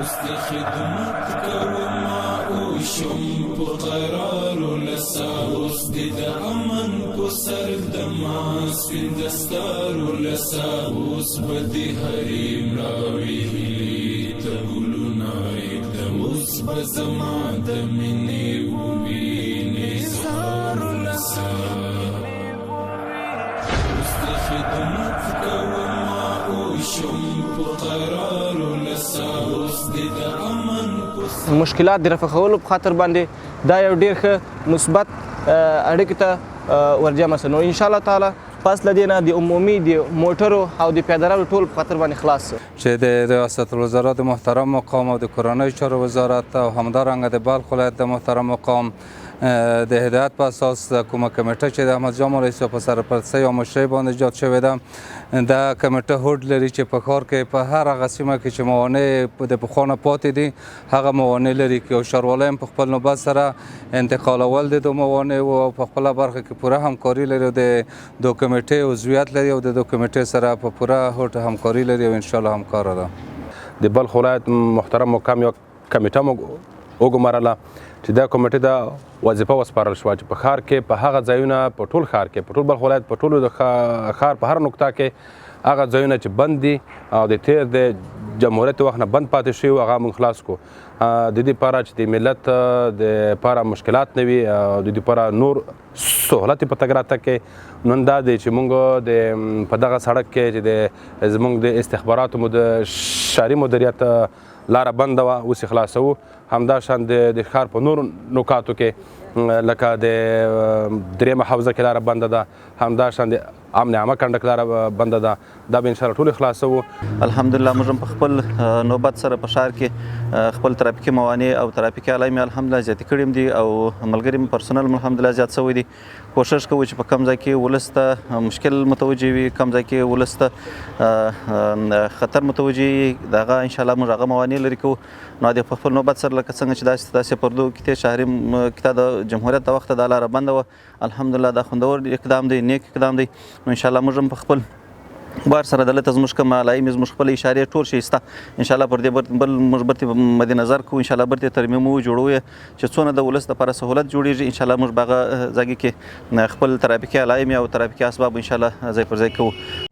د خدمت کوما او شم په قرار لسا اوس د امن په سر د ماس پندستار لسا اوس بدی حریم راوي ته ګلونه د اوس بزما د منی وی نزار لسا اوس د خدمت کوما او شم په قرار لسا اوس د امن مشکلات د رفع کولو په خاطر باندې دا یو ډېر ښه مثبت اړیکې ته ورجمع سه نو انشاءالله تعالی پس له دې نه د عمومي د موټرو او د پیاده‌روانو ټول په خاطر باندې خلاص سه چې د ریاست الوزرا د محترم مقام او د کورنیو چارو وزارت او همدارنګه د بلخ ولایت د محترم مقام د هدایت په اساس کومه کمیټه چې د احمد جان رئیس په سرپرستۍ او مشرۍ باندې ایجاد شوې ده دا کمیټه هوډ لري چې په ښار کې په هر هغه سیمه کې چې موانع د پخوا نه پاتې دي هغه موانع لري او ښاروالۍ هم په خپل نوبت سره انتقالول د دو موانعو او په خپله برخه کې پوره همکاري لري او د دو کمیټې عضویت لري او د دو کمیټې سره په پوره هوډ همکاري لري او انشاءالله همکاره ده د بلخ ولایت محترم مقام یو کمیټه وګمارله چې دا کمیټې د وظیفه وسپارل شوه چې په ښار کې په هغه ځایونه په ټول ښار کې په ټول بلخ ولایت په ټولو د ښار په هر نقطه کې هغه ځایونه چې بند دي او د تیر د جمهوریت وخت نه بند پاتې شوي هغه موږ خلاص کړو د دې لپاره چې د ملت د لپاره مشکلات نه وي او د دې لپاره نور سهولت په تګ راتګ کې نن دا دی چې موږ په دغه سړک کې چې زموږ د استخباراتو د ښاري مدیریت لاره بنده وه اوس یې خلاصوو همداشان د ښار په نورو نکاتو کې لکه د درېیمه حوزه کې لاره بنده ده همداشان د امن عامه کنډک لاره بنده ده دا به انشاءالله ټولې خلاصوو الحمدلله موږ هم په خپل نوبت سره په ښار کې خپل ترافیکي موانع او ترافیکي علایمې الحمدلله زیاتې کړي دي او ملګري پرسونل الحمدلله زیات شوی دي کوشش کوو چې په کم ځای کې ولس ته مشکل متوجه وي کم ځای کې ولس ته خطر متوجه وي د هغه انشاءالله موږ هغه موانع لرې کوو نو د په خپل نوبت سره لکه څنګه چې داسې پردو کې شهري کې د جمهوریت د وخته دا لاره بنده وه الحمدلله دا خوندور اقدام دی نیک اقدام دی نو انشاءالله موږ هم په خپل بار سره دلته زموږ کوم علایمې زموږ خپل اشارې ټول شي شته انشاءالله پر دې بل موږ برتې مد نظر کوو انشاءالله برتې ترمیم وجوړو چې څونه د ولس لپاره سهولت جوړیږي انشاءالله موږ به هغه ځای کې خپل ترافیکي علایمې او ترافیکي اسباب انشاءالله ځای پر ځای کوو